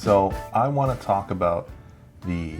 So I want to talk about the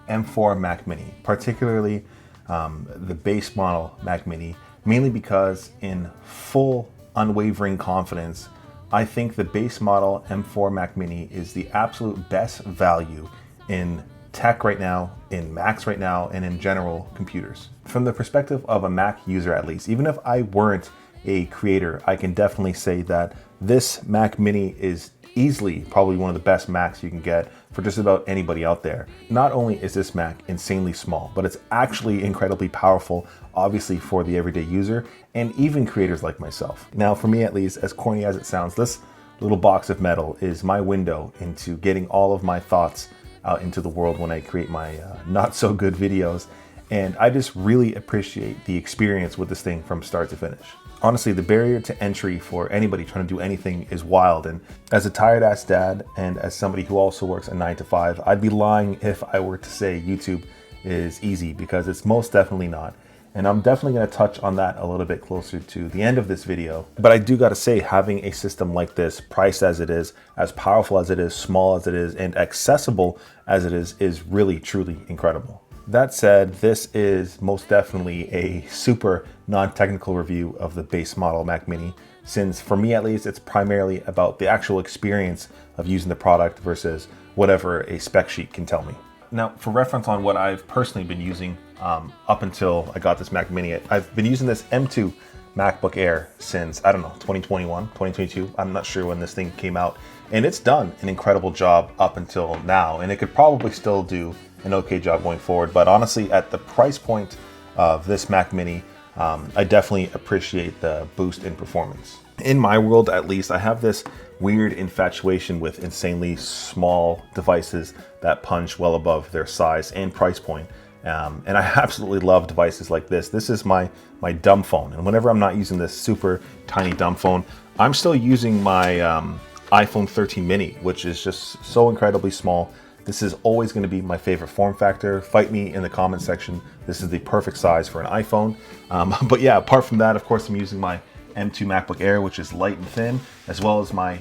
M4 Mac Mini, particularly the base model Mac Mini, mainly because in full unwavering confidence, I think the base model M4 Mac Mini is the absolute best value in tech right now, in Macs right now, and in general computers. From the perspective of a Mac user at least, even if I weren't a creator, I can definitely say that this Mac Mini is easily probably one of the best Macs you can get for just about anybody out there. Not only is this Mac insanely small, but it's actually incredibly powerful, obviously for the everyday user and even creators like myself. Now, for me at least, as corny as it sounds, this little box of metal is my window into getting all of my thoughts out into the world when I create my not so good videos. And I just really appreciate the experience with this thing from start to finish. Honestly, the barrier to entry for anybody trying to do anything is wild. And as a tired ass dad and as somebody who also works a 9 to 5, I'd be lying if I were to say YouTube is easy, because it's most definitely not. And I'm definitely going to touch on that a little bit closer to the end of this video. But I do got to say, having a system like this, priced as it is, as powerful as it is, small as it is, and accessible as it is really, truly incredible. That said, this is most definitely a super non-technical review of the base model Mac Mini, since for me at least, it's primarily about the actual experience of using the product versus whatever a spec sheet can tell me. Now, for reference on what I've personally been using up until I got this Mac Mini, I've been using this M2 MacBook Air since, I don't know, 2021, 2022. I'm not sure when this thing came out. And it's done an incredible job up until now. And it could probably still do an okay job going forward. But honestly, at the price point of this Mac Mini, I definitely appreciate the boost in performance. In my world, at least, I have this weird infatuation with insanely small devices that punch well above their size and price point. And I absolutely love devices like this. This is my dumb phone. And whenever I'm not using this super tiny dumb phone, I'm still using my iPhone 13 mini, which is just so incredibly small. This is always going to be my favorite form factor. Fight me in the comment section. This is the perfect size for an iPhone. But yeah, apart from that, of course, I'm using my M2 MacBook Air, which is light and thin, as well as my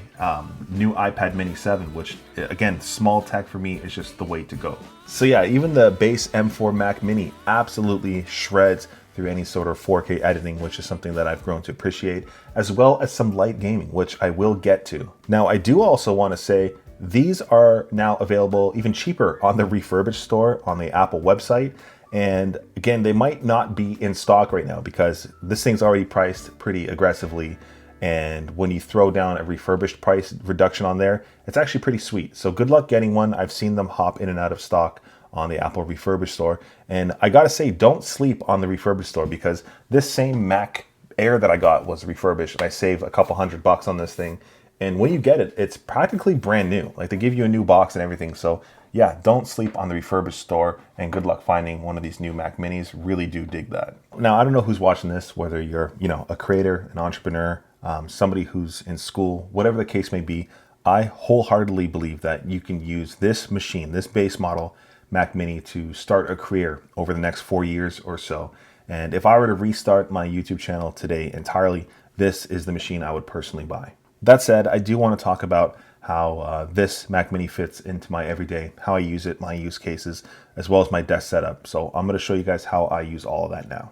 new iPad Mini 7, which again, small tech for me is just the way to go. So yeah, even the base M4 Mac Mini absolutely shreds through any sort of 4K editing, which is something that I've grown to appreciate, as well as some light gaming, which I will get to. Now, I do also want to say these are now available even cheaper on the Refurbished store on the Apple website. And again, they might not be in stock right now because this thing's already priced pretty aggressively. And when you throw down a refurbished price reduction on there, it's actually pretty sweet. So good luck getting one. I've seen them hop in and out of stock on the Apple Refurbished store. And I gotta say, don't sleep on the Refurbished store, because this same Mac Air that I got was refurbished and I saved a couple $100 on this thing. And when you get it, it's practically brand new. Like, they give you a new box and everything. So yeah, don't sleep on the Refurbished store, and good luck finding one of these new Mac Minis. Really do dig that. Now, I don't know who's watching this, whether you're, a creator, an entrepreneur, somebody who's in school, whatever the case may be. I wholeheartedly believe that you can use this machine, this base model Mac Mini, to start a career over the next 4 years or so. And if I were to restart my YouTube channel today entirely, this is the machine I would personally buy. That said, I do want to talk about how this Mac Mini fits into my everyday, how I use it, my use cases, as well as my desk setup. So I'm going to show you guys how I use all of that now.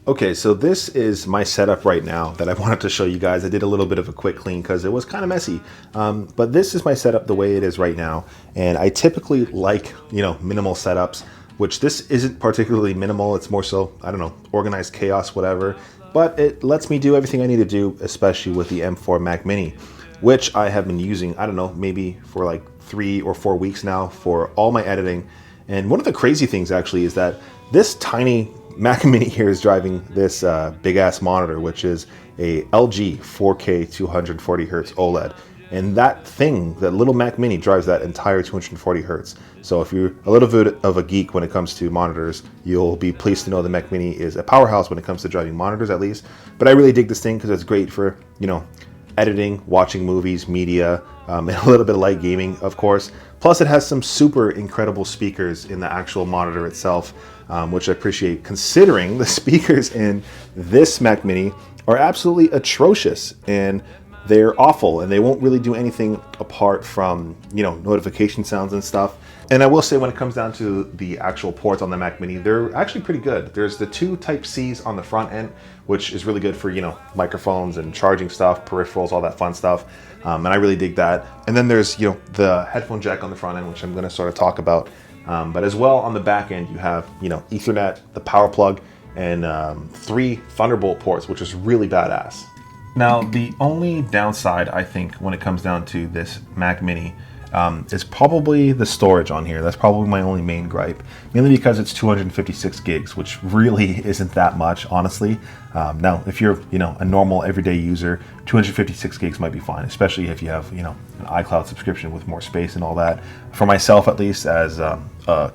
Okay, so this is my setup right now that I wanted to show you guys. I did a little bit of a quick clean because it was kind of messy. But this is my setup the way it is right now. And I typically like, minimal setups, which this isn't particularly minimal. It's more so, I don't know, organized chaos, whatever. But it lets me do everything I need to do, especially with the M4 Mac Mini, which I have been using, I don't know, maybe for like 3 or 4 weeks now for all my editing. And one of the crazy things actually is that this tiny Mac Mini here is driving this big ass monitor, which is a LG 4K 240 Hertz OLED. And that thing, that little Mac Mini, drives that entire 240 Hertz. So if you're a little bit of a geek when it comes to monitors, you'll be pleased to know the Mac Mini is a powerhouse when it comes to driving monitors, at least. But I really dig this thing because it's great for, editing, watching movies, media, and a little bit of light gaming, of course. Plus, it has some super incredible speakers in the actual monitor itself. which I appreciate considering the speakers in this Mac Mini are absolutely atrocious, and they're awful, and they won't really do anything apart from, you know, notification sounds and stuff. And I will say, when it comes down to the actual ports on the Mac Mini, they're actually pretty good. There's the 2 Type-Cs on the front end, which is really good for, you know, microphones and charging stuff, peripherals, all that fun stuff. And I really dig that. And then there's, you know, the headphone jack on the front end, which I'm going to sort of talk about. But as well, on the back end, you have, you know, Ethernet, the power plug, and 3 Thunderbolt ports, which is really badass. Now, the only downside, I think, when it comes down to this Mac Mini is probably the storage on here. That's probably my only main gripe, mainly because it's 256 gigs, which really isn't that much, honestly. Now, if you're, you know, a normal everyday user, 256 gigs might be fine, especially if you have, you know, an iCloud subscription with more space and all that. For myself, at least, as a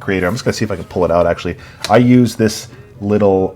creator, I'm just gonna see if I can pull it out. Actually, I use this little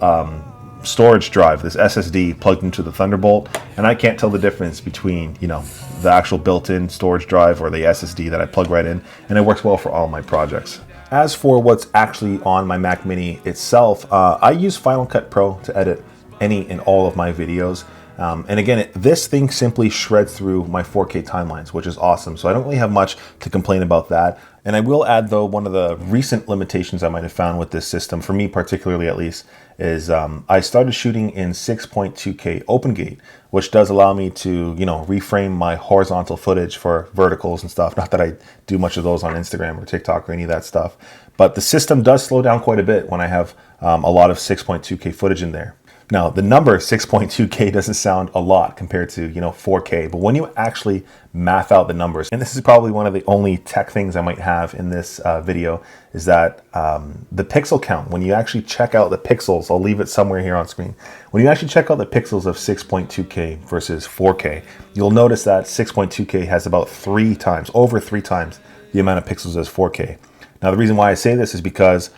storage drive, this SSD plugged into the Thunderbolt, and I can't tell the difference between, you know, the actual built-in storage drive or the SSD that I plug right in, and it works well for all my projects. As for what's actually on my Mac Mini itself, I use Final Cut Pro to edit any and all of my videos. And again, this thing simply shreds through my 4K timelines, which is awesome. So I don't really have much to complain about that. And I will add, though, one of the recent limitations I might have found with this system, for me particularly at least, is I started shooting in 6.2K OpenGate, which does allow me to, you know, reframe my horizontal footage for verticals and stuff. Not that I do much of those on Instagram or TikTok or any of that stuff, but the system does slow down quite a bit when I have a lot of 6.2K footage in there. Now, the number 6.2K doesn't sound a lot compared to, you know, 4K, but when you actually math out the numbers, and this is probably one of the only tech things I might have in this video, is that the pixel count, when you actually check out the pixels, I'll leave it somewhere here on screen. When you actually check out the pixels of 6.2K versus 4K, you'll notice that 6.2K has about 3 times, over 3 times the amount of pixels as 4K. Now, the reason why I say this is because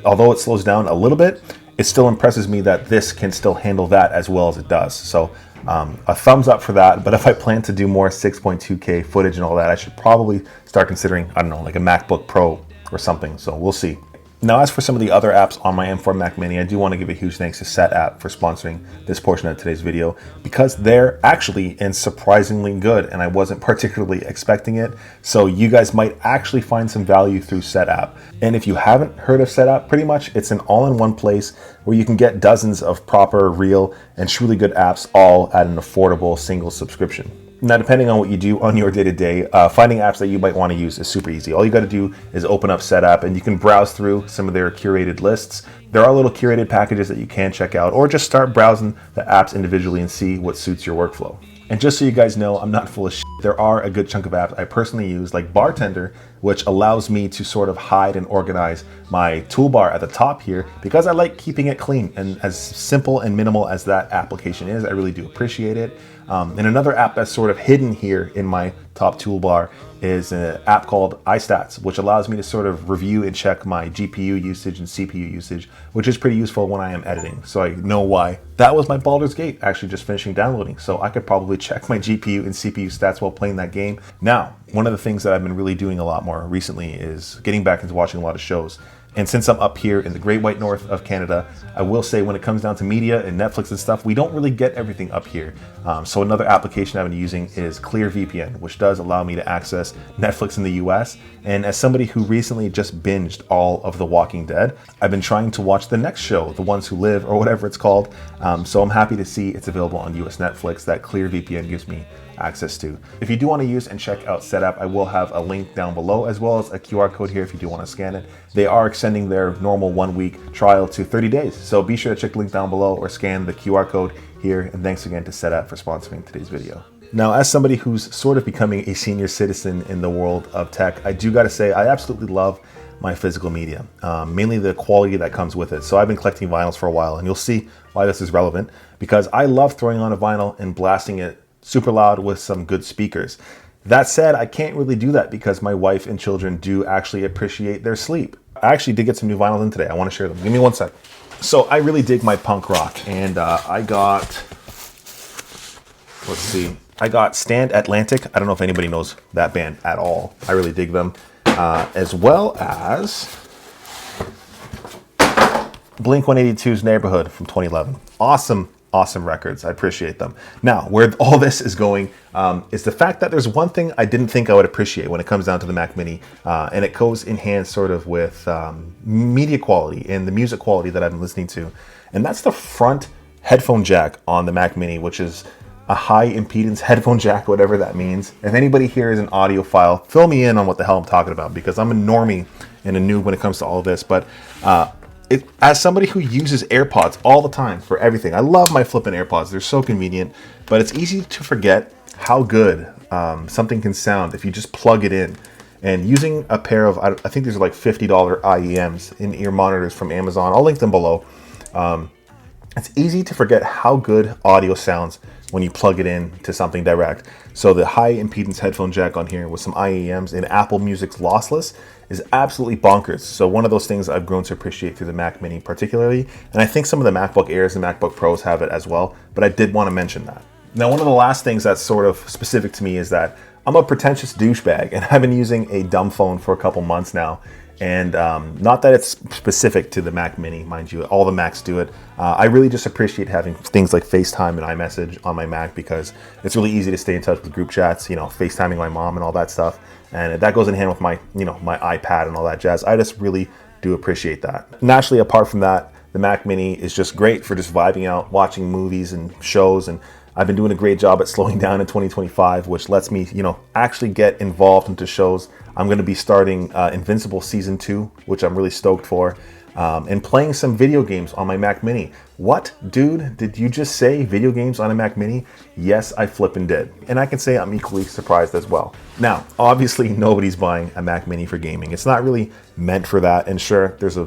although it slows down a little bit, it still impresses me that this can still handle that as well as it does. So a thumbs up for that. But if I plan to do more 6.2K footage and all that, I should probably start considering, I don't know, like a MacBook Pro or something. So we'll see. Now, as for some of the other apps on my M4 Mac Mini, I do want to give a huge thanks to Setapp for sponsoring this portion of today's video, because they're actually surprisingly good, and I wasn't particularly expecting it. So you guys might actually find some value through Setapp. And if you haven't heard of Setapp, pretty much it's an all-in-one place where you can get dozens of proper, real, and truly good apps all at an affordable single subscription. Now, depending on what you do on your day-to-day, finding apps that you might want to use is super easy. All you got to do is open up Setapp, and you can browse through some of their curated lists. There are little curated packages that you can check out, or just start browsing the apps individually and see what suits your workflow. And just so you guys know, I'm not full of shit. There are a good chunk of apps I personally use, like Bartender, which allows me to sort of hide and organize my toolbar at the top here, because I like keeping it clean. And as simple and minimal as that application is, I really do appreciate it. And another app that's sort of hidden here in my top toolbar is an app called iStats, which allows me to sort of review and check my GPU usage and CPU usage, which is pretty useful when I am editing. So I know why. That was my Baldur's Gate actually just finishing downloading, so I could probably check my GPU and CPU stats while playing that game. Now, one of the things that I've been really doing a lot more recently is getting back into watching a lot of shows. And since I'm up here in the Great White North of Canada, I will say when it comes down to media and Netflix and stuff, we don't really get everything up here. So another application I've been using is ClearVPN, which does allow me to access Netflix in the US. And as somebody who recently just binged all of The Walking Dead, I've been trying to watch the next show, The Ones Who Live, or whatever it's called. So I'm happy to see it's available on US Netflix that ClearVPN gives me access to. If you do want to use and check out Setapp, I will have a link down below, as well as a QR code here if you do want to scan it. They are extending their normal 1-week trial to 30 days. So be sure to check the link down below or scan the QR code here. And thanks again to Setapp for sponsoring today's video. Now, as somebody who's sort of becoming a senior citizen in the world of tech, I do got to say I absolutely love my physical media, mainly the quality that comes with it. So I've been collecting vinyls for a while, and you'll see why this is relevant, because I love throwing on a vinyl and blasting it super loud with some good speakers. That said, I can't really do that because my wife and children do actually appreciate their sleep. I actually did get some new vinyls in today. I want to share them. Give me one sec. So I really dig my punk rock, and I got, let's see, I got Stand Atlantic. I don't know if anybody knows that band at all. I really dig them. As well as Blink-182's Neighborhood from 2011. Awesome, awesome records. I appreciate them. Now, where all this is going is the fact that there's one thing I didn't think I would appreciate when it comes down to the Mac Mini, and it goes in hand sort of with media quality and the music quality that I've been listening to, and that's the front headphone jack on the Mac Mini, which is a high impedance headphone jack, whatever that means. If anybody here is an audiophile, fill me in on what the hell I'm talking about, because I'm a normie and a noob when it comes to all of this. But as somebody who uses AirPods all the time for everything, I love my flipping AirPods. They're so convenient, but it's easy to forget how good something can sound if you just plug it in. And using a pair of, I think these are like $50 IEMs in-ear monitors from Amazon. I'll link them below. It's easy to forget how good audio sounds when you plug it in to something direct. So the high impedance headphone jack on here with some IEMs in Apple Music's lossless is absolutely bonkers. So one of those things I've grown to appreciate through the Mac Mini particularly, and I think some of the MacBook Airs and MacBook Pros have it as well, but I did want to mention that. Now, one of the last things that's sort of specific to me is that I'm a pretentious douchebag, and I've been using a dumb phone for a couple months now. And not that it's specific to the Mac Mini, mind you, all the Macs do it. I really just appreciate having things like FaceTime and iMessage on my Mac, because it's really easy to stay in touch with group chats, you know, FaceTiming my mom and all that stuff. And that goes in hand with my, you know, my iPad and all that jazz. I just really do appreciate that. Naturally, apart from that, the Mac Mini is just great for just vibing out, watching movies and shows, and I've been doing a great job at slowing down in 2025, which lets me, you know, actually get involved into shows. I'm going to be starting Invincible Season 2, which I'm really stoked for, and playing some video games on my Mac Mini. What, dude, did you just say video games on a Mac Mini? Yes, I flippin' did. And I can say I'm equally surprised as well. Now, obviously, nobody's buying a Mac Mini for gaming. It's not really meant for that. And sure, there's a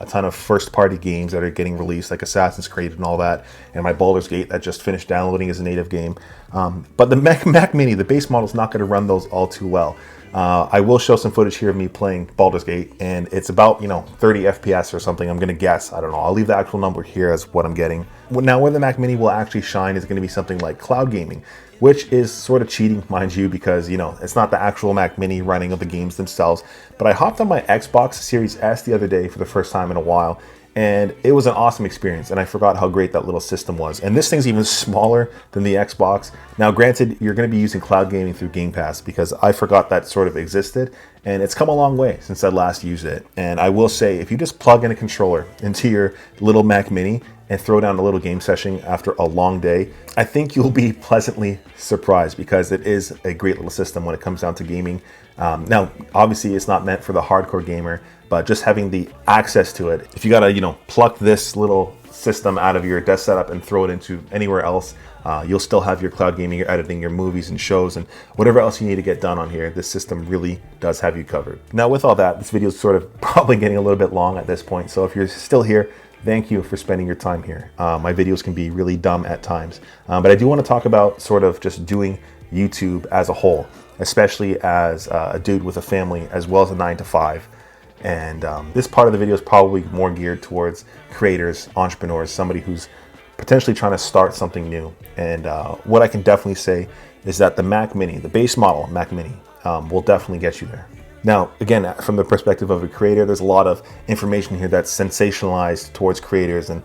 ton of first-party games that are getting released, like Assassin's Creed and all that, and my Baldur's Gate that just finished downloading as a native game. But the Mac Mini, the base model, is not going to run those all too well. I will show some footage here of me playing Baldur's Gate, and it's about 30 FPS or something. I'm going to guess. I don't know. I'll leave the actual number here as what I'm getting. Now, where the Mac Mini will actually shine is going to be something like cloud gaming, which is sort of cheating, mind you, because it's not the actual Mac Mini running of the games themselves. But I hopped on my Xbox Series S the other day for the first time in a while, and it was an awesome experience, and I forgot how great that little system was. And this thing's even smaller than the Xbox. Now, granted, you're going to be using cloud gaming through Game Pass, because I forgot that sort of existed, and it's come a long way since I last used it. And I will say, if you just plug in a controller into your little Mac Mini and throw down a little game session after a long day, I think you'll be pleasantly surprised, because it is a great little system when it comes down to gaming. Now, obviously, it's not meant for the hardcore gamer, but just having the access to it, if you gotta, pluck this little system out of your desk setup and throw it into anywhere else, you'll still have your cloud gaming, your editing, your movies and shows, and whatever else you need to get done on here. This system really does have you covered. Now, with all that, this video is sort of probably getting a little bit long at this point, so if you're still here, thank you for spending your time here. My videos can be really dumb at times, but I do want to talk about sort of just doing YouTube as a whole, especially as a dude with a family as well as a 9-to-5. And this part of the video is probably more geared towards creators, entrepreneurs, somebody who's potentially trying to start something new. And what I can definitely say is that the Mac Mini, the base model Mac Mini, will definitely get you there. Now, again, from the perspective of a creator, there's a lot of information here that's sensationalized towards creators and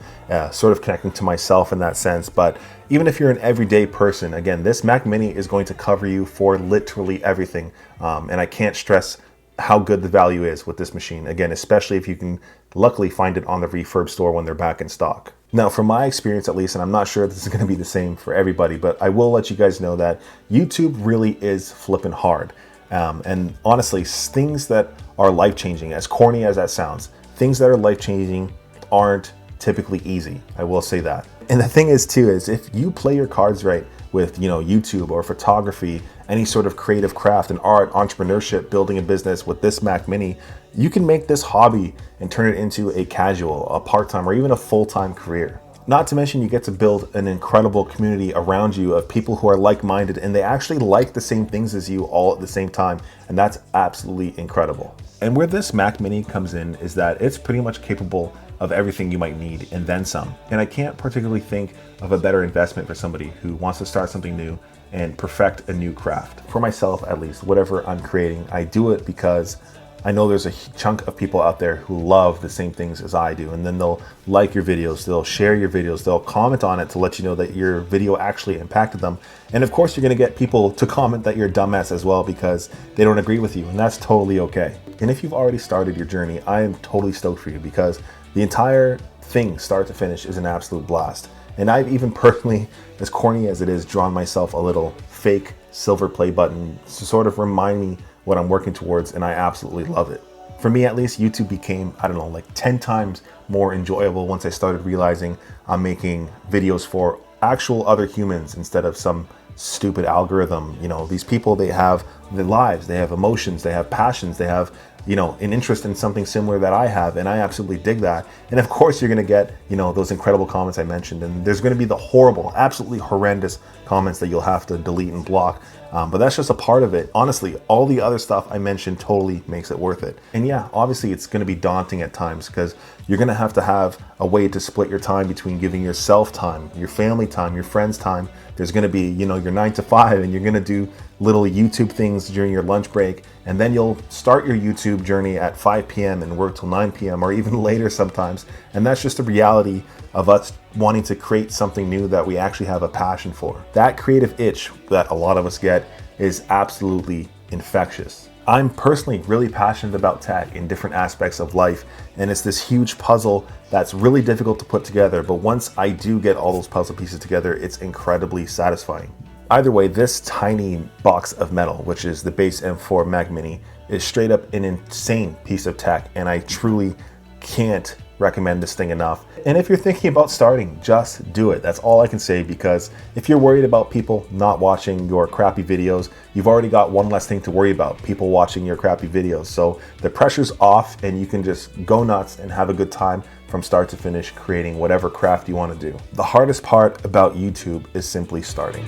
sort of connecting to myself in that sense. But even if you're an everyday person, again, this Mac Mini is going to cover you for literally everything. And I can't stress how good the value is with this machine. Again, especially if you can luckily find it on the Refurb store when they're back in stock. Now, from my experience at least, and I'm not sure this is going to be the same for everybody, but I will let you guys know that YouTube really is flipping hard. And honestly, things that are life-changing, as corny as that sounds, things that are life-changing aren't typically easy. I will say that. And the thing is too, is if you play your cards right with, YouTube or photography, any sort of creative craft and art, entrepreneurship, building a business with this Mac Mini, you can make this hobby and turn it into a casual, a part-time, or even a full-time career. Not to mention, you get to build an incredible community around you of people who are like-minded and they actually like the same things as you all at the same time. And that's absolutely incredible. And where this Mac Mini comes in is that it's pretty much capable of everything you might need and then some. And I can't particularly think of a better investment for somebody who wants to start something new and perfect a new craft. For myself, at least, whatever I'm creating, I do it because I know there's a chunk of people out there who love the same things as I do, and then they'll like your videos, they'll share your videos, they'll comment on it to let you know that your video actually impacted them. And of course, you're gonna get people to comment that you're a dumbass as well because they don't agree with you, and that's totally okay. And if you've already started your journey, I am totally stoked for you because the entire thing, start to finish, is an absolute blast. And I've even personally, as corny as it is, drawn myself a little fake silver play button to sort of remind me what I'm working towards, and I absolutely love it. For me at least, YouTube became, I don't know, like 10 times more enjoyable once I started realizing I'm making videos for actual other humans instead of some stupid algorithm. You know, these people, they have their lives, they have emotions, they have passions, they have, you know, an interest in something similar that I have, and I absolutely dig that. And of course you're gonna get, you know, those incredible comments I mentioned, and there's gonna be the horrible, absolutely horrendous comments that you'll have to delete and block, but that's just a part of it. Honestly, all the other stuff I mentioned totally makes it worth it. And yeah, obviously it's gonna be daunting at times because you're gonna have to have a way to split your time between giving yourself time, your family time, your friends time. There's gonna be, you know, your 9 to 5, and you're gonna do little YouTube things during your lunch break, and then you'll start your YouTube journey at 5 p.m. and work till 9 p.m. or even later sometimes. And that's just the reality of us wanting to create something new that we actually have a passion for. That creative itch that a lot of us get is absolutely infectious. I'm personally really passionate about tech in different aspects of life, and it's this huge puzzle that's really difficult to put together, but once I do get all those puzzle pieces together, it's incredibly satisfying. Either way, this tiny box of metal, which is the base M4 Mac Mini, is straight up an insane piece of tech, and I truly can't recommend this thing enough. And if you're thinking about starting, just do it. That's all I can say, because if you're worried about people not watching your crappy videos, you've already got one less thing to worry about, people watching your crappy videos. So the pressure's off and you can just go nuts and have a good time from start to finish creating whatever craft you want to do. The hardest part about YouTube is simply starting.